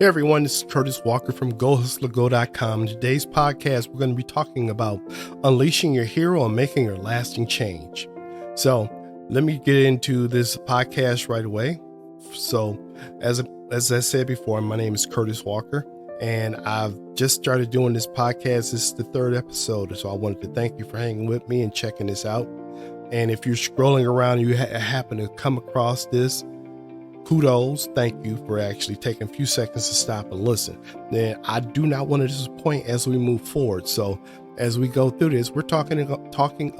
Hey everyone, this is Curtis Walker from GoHustlerGo.com. In today's podcast, we're going to be talking about unleashing your hero and making your lasting change. So let me get into this podcast right away. So as I said before, my name is Curtis Walker, and I've just started doing this podcast. This is the third episode, so I wanted to thank you for hanging with me and checking this out. And if you're scrolling around and you happen to come across this, kudos, thank you for actually taking a few seconds to stop and listen. Then I do not want to disappoint as we move forward. So as we go through this, we're talking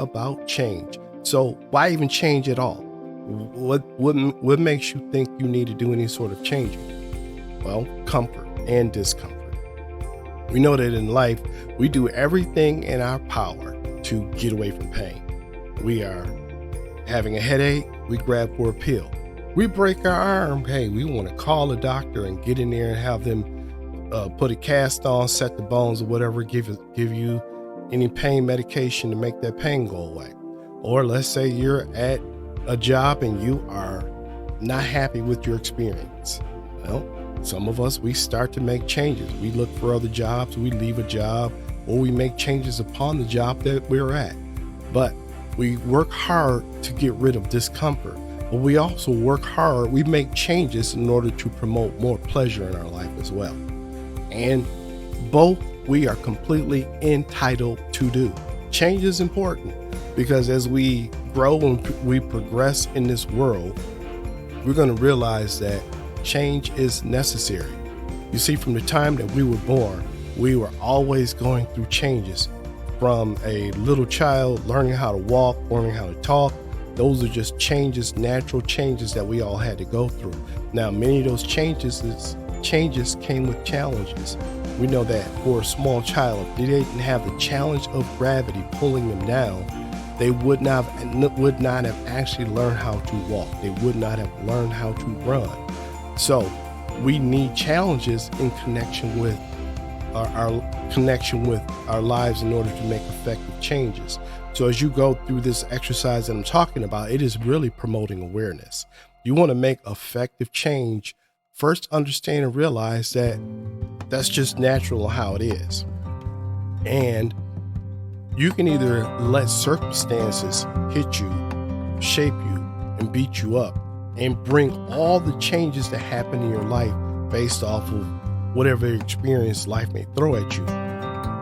about change. So why even change at all? What makes you think you need to do any sort of changing? Well, comfort and discomfort. We know that in life, we do everything in our power to get away from pain. We are having a headache, we grab for a pill. We break our arm, hey, we want to call a doctor and get in there and have them put a cast on, set the bones or whatever, give you any pain medication to make that pain go away. Or let's say you're at a job and you are not happy with your experience. Well, some of us, we start to make changes. We look for other jobs, we leave a job, or we make changes upon the job that we're at. But we work hard to get rid of discomfort. But we also work hard, we make changes in order to promote more pleasure in our life as well. And both we are completely entitled to do. Change is important because as we grow and we progress in this world, we're going to realize that change is necessary. You see, from the time that we were born, we were always going through changes. From a little child learning how to walk, learning how to talk, those are just changes, natural changes that we all had to go through. Now, many of those changes came with challenges. We know that for a small child, if they didn't have the challenge of gravity pulling them down, they would not have actually learned how to walk. They would not have learned how to run. So we need challenges in connection with our lives in order to make effective changes. So as you go through this exercise that I'm talking about, it is really promoting awareness. You want to make effective change. First, understand and realize that that's just natural how it is. And you can either let circumstances hit you, shape you, and beat you up, and bring all the changes that happen in your life based off of whatever experience life may throw at you.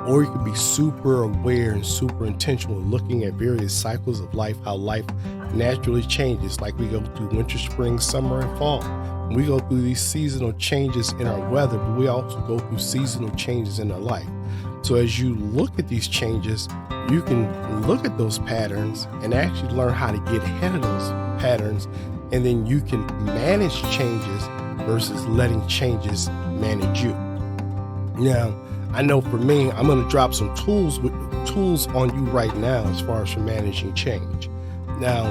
Or you could be super aware and super intentional looking at various cycles of life, how life naturally changes, like we go through winter, spring, summer, and fall. We go through these seasonal changes in our weather, but we also go through seasonal changes in our life. So as you look at these changes, you can look at those patterns and actually learn how to get ahead of those patterns, and then you can manage changes versus letting changes manage you. Now, I know for me, I'm going to drop some tools on you right now as far as for managing change. Now,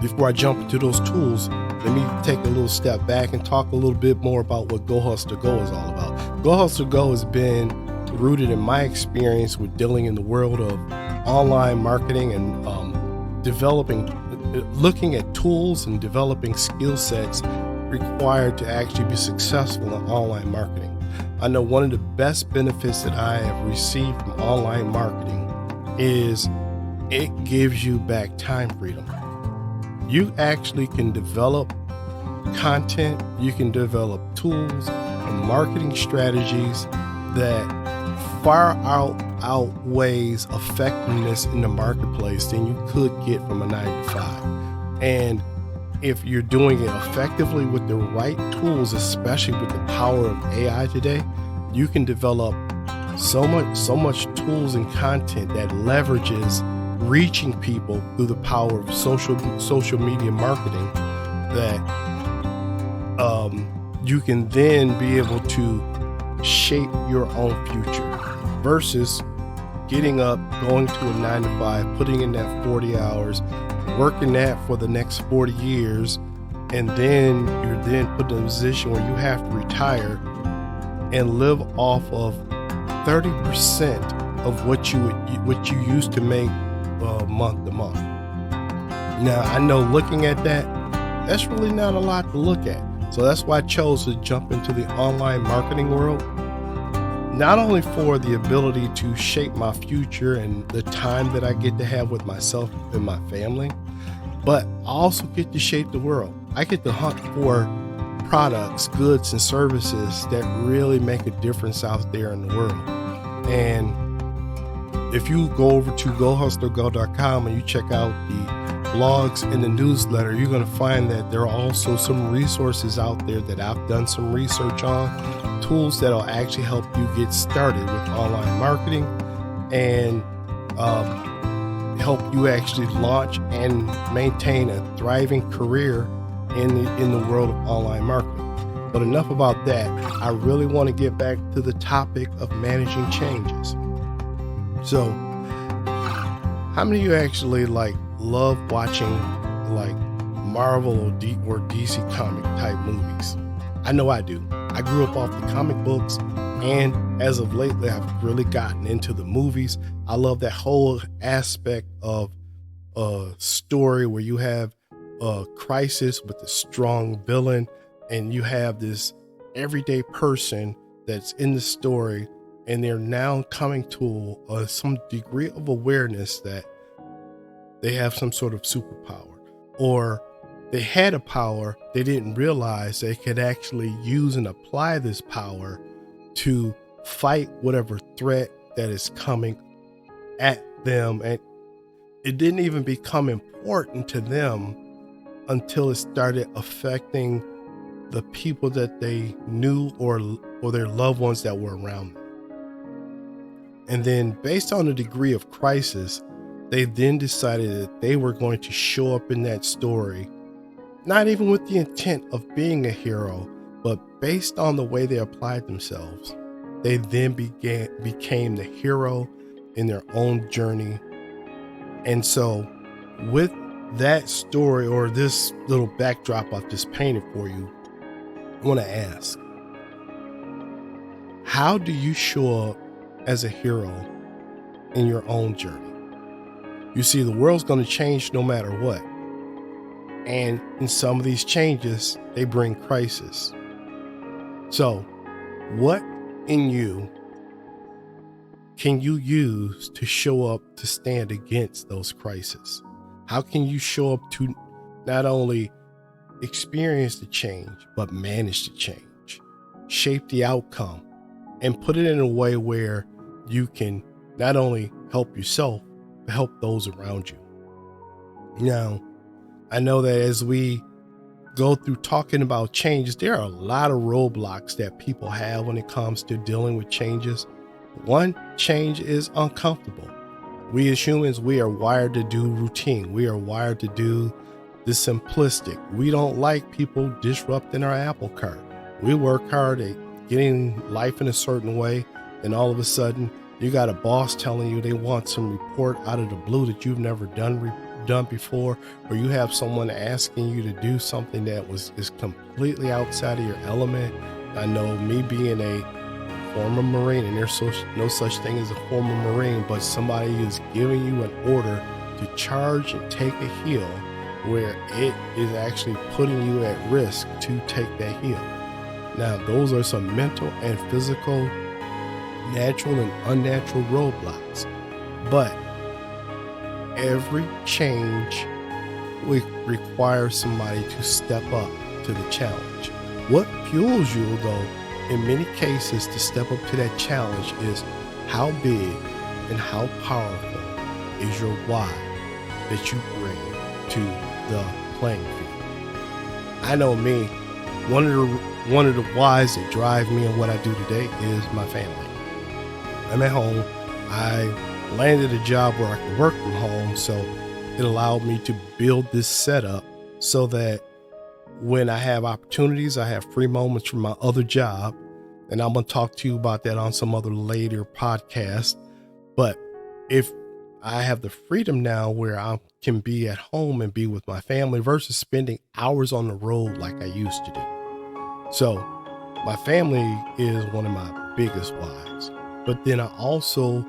before I jump into those tools, let me take a little step back and talk a little bit more about what GoHustlerGo is all about. GoHustlerGo has been rooted in my experience with dealing in the world of online marketing and looking at tools and developing skill sets required to actually be successful in online marketing. I know one of the best benefits that I have received from online marketing is it gives you back time freedom. You actually can develop content, you can develop tools and marketing strategies that far outweighs effectiveness in the marketplace than you could get from a 9 to 5. And if you're doing it effectively with the right tools, especially with the power of AI today, you can develop so much tools and content that leverages reaching people through the power of social media marketing that you can then be able to shape your own future versus getting up, going to a 9 to 5, putting in that 40 hours, working that for the next 40 years, and then you're then put in a position where you have to retire and live off of 30% of what you used to make month to month. Now, I know looking at that, that's really not a lot to look at. So that's why I chose to jump into the online marketing world, not only for the ability to shape my future and the time that I get to have with myself and my family, but I also get to shape the world. I get to hunt for products, goods, and services that really make a difference out there in the world. And if you go over to GoHustlerGo.com and you check out the blogs and the newsletter, you're going to find that there are also some resources out there that I've done some research on, tools that'll actually help you get started with online marketing and help you actually launch and maintain a thriving career in the world of online marketing. But enough about that. I really want to get back to the topic of managing changes. So, how many of you actually love watching Marvel or DC comic type movies? I know I do. I grew up off the comic books, and as of lately, I've really gotten into the movies. I love that whole aspect of a story where you have a crisis with a strong villain, and you have this everyday person that's in the story, and they're now coming to some degree of awareness that they have some sort of superpower, or they had a power they didn't realize they could actually use and apply this power to fight whatever threat that is coming at them. And it didn't even become important to them until it started affecting the people that they knew or their loved ones that were around them. And then based on the degree of crisis, they then decided that they were going to show up in that story, not even with the intent of being a hero, but based on the way they applied themselves. They then became the hero in their own journey. And so with that story, or this little backdrop I've just painted for you, I want to ask, how do you show up as a hero in your own journey? You see, the world's going to change no matter what. And in some of these changes, they bring crisis. So what in you can you use to show up to stand against those crises? How can you show up to not only experience the change, but manage the change, shape the outcome, and put it in a way where you can not only help yourself, but help those around you? Now, I know that as we go through talking about changes, there are a lot of roadblocks that people have when it comes to dealing with changes. One, change is uncomfortable. We as humans, we are wired to do routine. We are wired to do the simplistic. We don't like people disrupting our apple cart. We work hard at getting life in a certain way, and all of a sudden you got a boss telling you they want some report out of the blue that you've never done before, or you have someone asking you to do something that is completely outside of your element. I know, me being a former Marine, and there's no such thing as a former Marine, but somebody is giving you an order to charge and take a hill where it is actually putting you at risk to take that hill. Now, those are some mental and physical, natural and unnatural roadblocks. But every change requires somebody to step up to the challenge. What fuels you, though, in many cases to step up to that challenge is how big and how powerful is your why that you bring to the playing field. I know me, one of the whys that drive me and what I do today is my family. I'm at home. I landed a job where I can work from home, so it allowed me to build this setup so that when I have opportunities, I have free moments from my other job, and I'm going to talk to you about that on some other later podcast. But if I have the freedom now where I can be at home and be with my family versus spending hours on the road like I used to do. So my family is one of my biggest whys, but then I also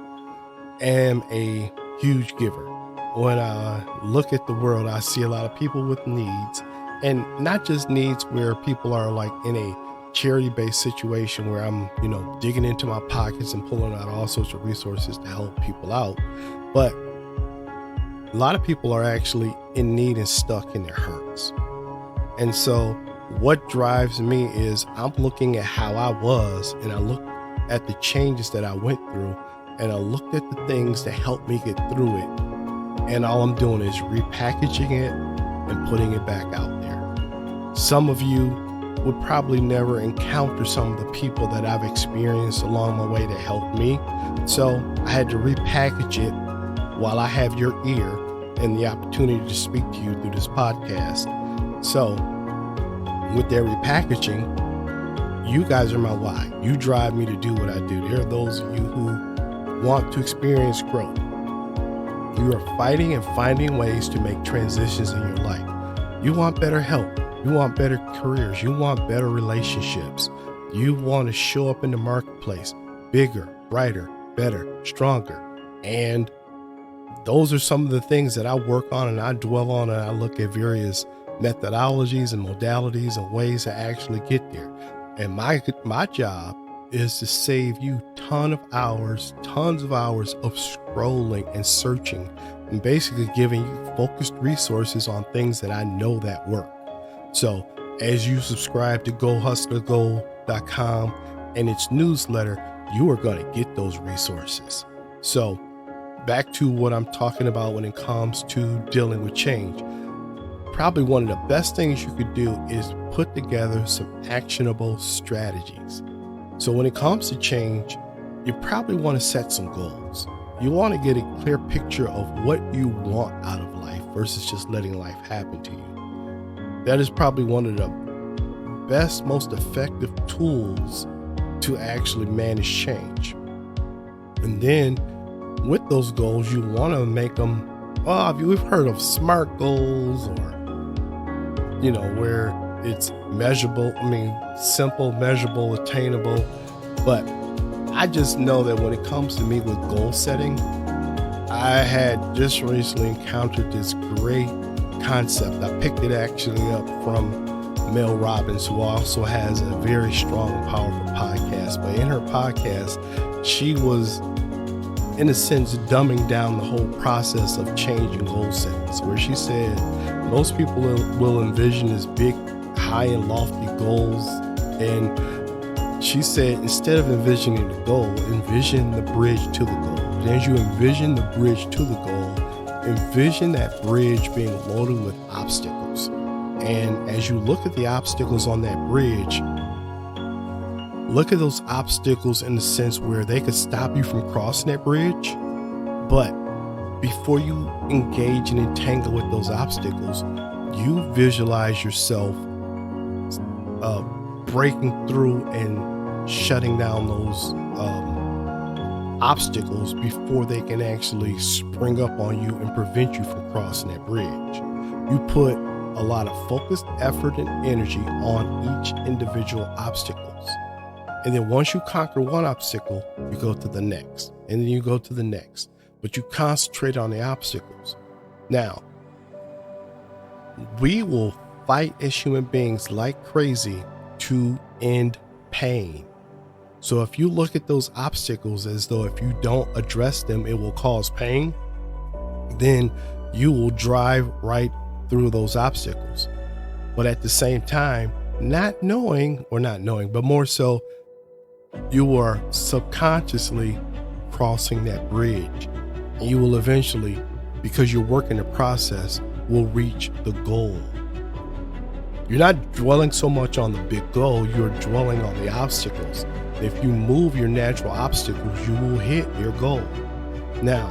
am a huge giver. When I look at the world, I see a lot of people with needs, And not just needs where people are like in a charity-based situation where I'm, digging into my pockets and pulling out all sorts of resources to help people out. But a lot of people are actually in need and stuck in their hurts. And so what drives me is I'm looking at how I was, and I look at the changes that I went through, and I looked at the things that helped me get through it. And all I'm doing is repackaging it and putting it back out there. Some of you would probably never encounter some of the people that I've experienced along my way that helped me. So I had to repackage it while I have your ear and the opportunity to speak to you through this podcast. So with their repackaging, you guys are my why. You drive me to do what I do. There are those of you who want to experience growth. You are fighting and finding ways to make transitions in your life. You want better health. You want better careers. You want better relationships. You want to show up in the marketplace bigger, brighter, better, stronger. And those are some of the things that I work on and I dwell on, and I look at various methodologies and modalities and ways to actually get there. And my job is to save you tons of hours of scrolling and searching, and basically giving you focused resources on things that I know that work. So as you subscribe to GoHustlerGo.com and its newsletter, you are going to get those resources. So back to what I'm talking about when it comes to dealing with change. Probably one of the best things you could do is put together some actionable strategies. So when it comes to change, you probably want to set some goals. You want to get a clear picture of what you want out of life versus just letting life happen to you. That is probably one of the best, most effective tools to actually manage change. And then with those goals, you want to make them, we've heard of SMART goals, or, where it's measurable. Simple, measurable, attainable. But I just know that when it comes to me with goal setting, I had just recently encountered this great concept. I picked it actually up from Mel Robbins, who also has a very strong and powerful podcast. But in her podcast, she was, in a sense, dumbing down the whole process of change and goal settings, where she said most people will envision this big, high and lofty goals. And she said, instead of envisioning the goal, envision the bridge to the goal. And as you envision the bridge to the goal, envision that bridge being loaded with obstacles. And as you look at the obstacles on that bridge, look at those obstacles in the sense where they could stop you from crossing that bridge. But before you engage and entangle with those obstacles, you visualize yourself breaking through and shutting down those obstacles before they can actually spring up on you and prevent you from crossing that bridge. You put a lot of focused effort and energy on each individual obstacles. And then once you conquer one obstacle, you go to the next, and then you go to the next, but you concentrate on the obstacles. Now, we will fight as human beings like crazy to end pain. So if you look at those obstacles as though if you don't address them, it will cause pain, then you will drive right through those obstacles. But at the same time, not knowing, but more so, you are subconsciously crossing that bridge. And you will eventually, because you're working the process, will reach the goal. You're not dwelling so much on the big goal, you're dwelling on the obstacles. If you move your natural obstacles, you will hit your goal. Now,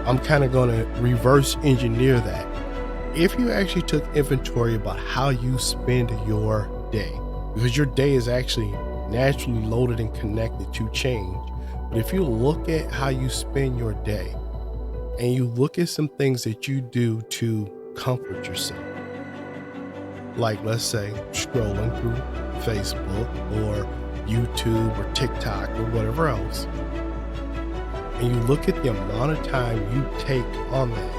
I'm kind of going to reverse engineer that. If you actually took inventory about how you spend your day, because your day is actually naturally loaded and connected to change. But if you look at how you spend your day and you look at some things that you do to comfort yourself, like let's say scrolling through Facebook or YouTube or TikTok or whatever else, and you look at the amount of time you take on that,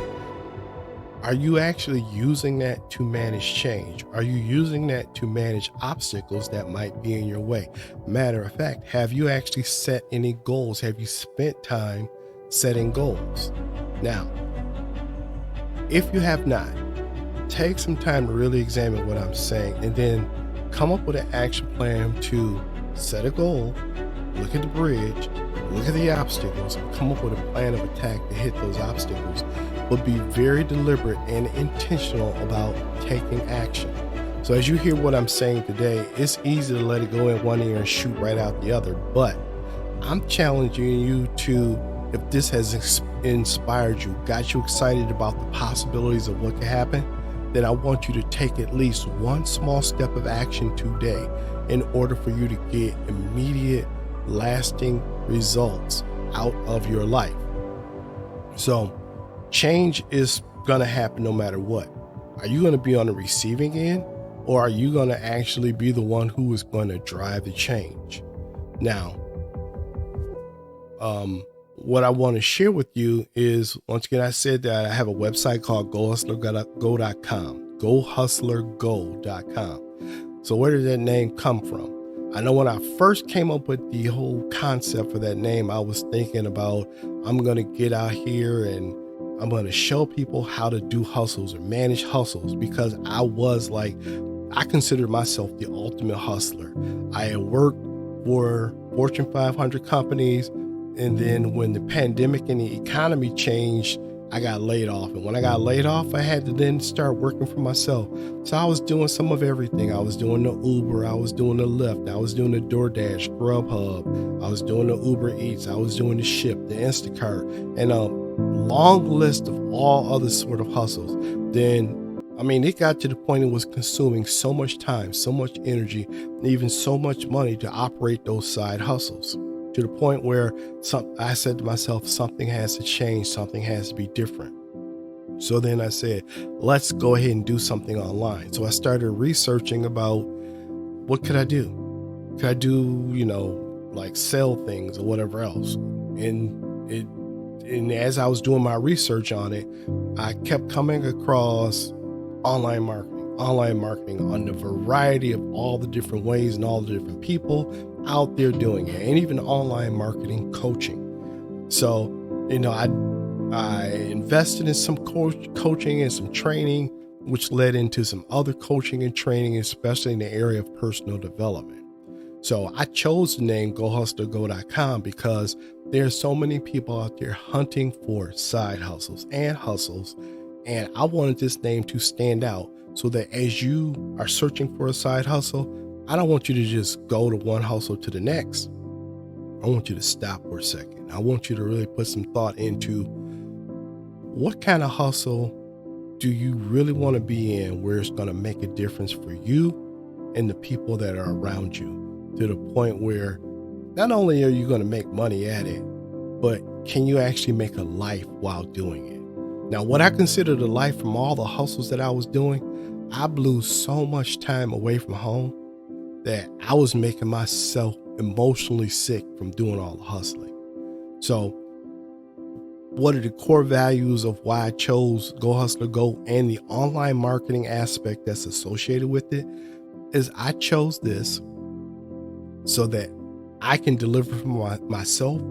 Are you actually using that to manage change? Are you using that to manage obstacles that might be in your way? Matter of fact, have you actually set any goals? Have you spent time setting goals? Now, if you have not, take some time to really examine what I'm saying and then come up with an action plan to set a goal, look at the bridge, look at the obstacles, and come up with a plan of attack to hit those obstacles. But be very deliberate and intentional about taking action. So as you hear what I'm saying today, it's easy to let it go in one ear and shoot right out the other. But I'm challenging you to, if this has inspired you, got you excited about the possibilities of what can happen, then I want you to take at least one small step of action today in order for you to get immediate, lasting results out of your life. So change is going to happen no matter what. Are you going to be on the receiving end, or are you going to actually be the one who is going to drive the change? Now, what I want to share with you is, once again, I said that I have a website called GoHustlerGo.com, GoHustlerGo.com. So where did that name come from? I know when I first came up with the whole concept for that name, I was thinking about, I'm going to get out here and I'm going to show people how to do hustles or manage hustles, because I consider myself the ultimate hustler. I had worked for Fortune 500 companies. And then when the pandemic and the economy changed, I got laid off. And when I got laid off, I had to then start working for myself. So I was doing some of everything. I was doing the Uber, I was doing the Lyft, I was doing the DoorDash, Grubhub, I was doing the Uber Eats, I was doing the Ship, the Instacart, and a long list of all other sort of hustles. Then, it got to the point it was consuming so much time, so much energy, and even so much money to operate those side hustles, to the point where I said to myself, something has to change, something has to be different. So then I said, let's go ahead and do something online. So I started researching about, what could I do? Could I do, like sell things or whatever else? And as I was doing my research on it, I kept coming across online marketing on the variety of all the different ways and all the different people out there doing it, and even online marketing coaching. So, I invested in some coaching and some training, which led into some other coaching and training, especially in the area of personal development. So I chose the name GoHustlerGo.com because there are so many people out there hunting for side hustles, and I wanted this name to stand out so that as you are searching for a side hustle, I don't want you to just go to one hustle to the next. I want you to stop for a second. I want you to really put some thought into, what kind of hustle do you really want to be in, where it's going to make a difference for you and the people that are around you, to the point where not only are you going to make money at it, but can you actually make a life while doing it? Now, what I consider the life from all the hustles that I was doing, I blew so much time away from home that I was making myself emotionally sick from doing all the hustling. So what are the core values of why I chose Go Hustler Go and the online marketing aspect that's associated with it is, I chose this so that I can deliver for myself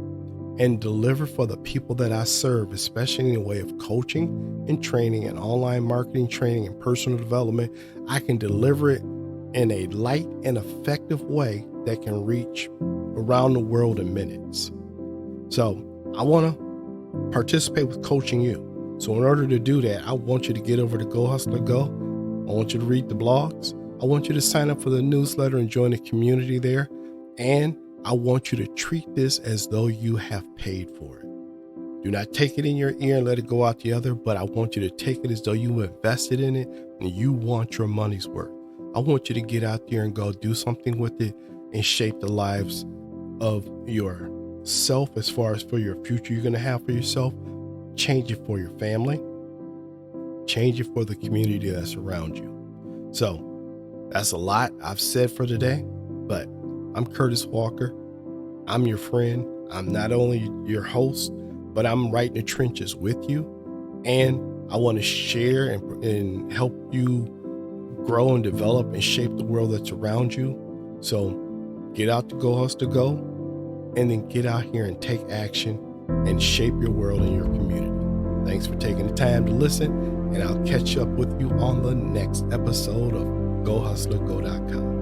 and deliver for the people that I serve, especially in the way of coaching and training and online marketing training and personal development. I can deliver it in a light and effective way that can reach around the world in minutes. So I want to participate with coaching you. So in order to do that, I want you to get over to Go Hustler Go. I want you to read the blogs. I want you to sign up for the newsletter and join the community there. And I want you to treat this as though you have paid for it. Do not take it in your ear and let it go out the other, but I want you to take it as though you invested in it and you want your money's worth. I want you to get out there and go do something with it and shape the lives of yourself, as far as for your future you're going to have for yourself. Change it for your family. Change it for the community that's around you. So that's a lot I've said for today, but I'm Curtis Walker. I'm your friend. I'm not only your host, but I'm right in the trenches with you. And I want to share and help you grow and develop and shape the world that's around you. So get out to Go Hustler Go, and then get out here and take action and shape your world and your community. Thanks for taking the time to listen, and I'll catch up with you on the next episode of GoHustlerGo.com.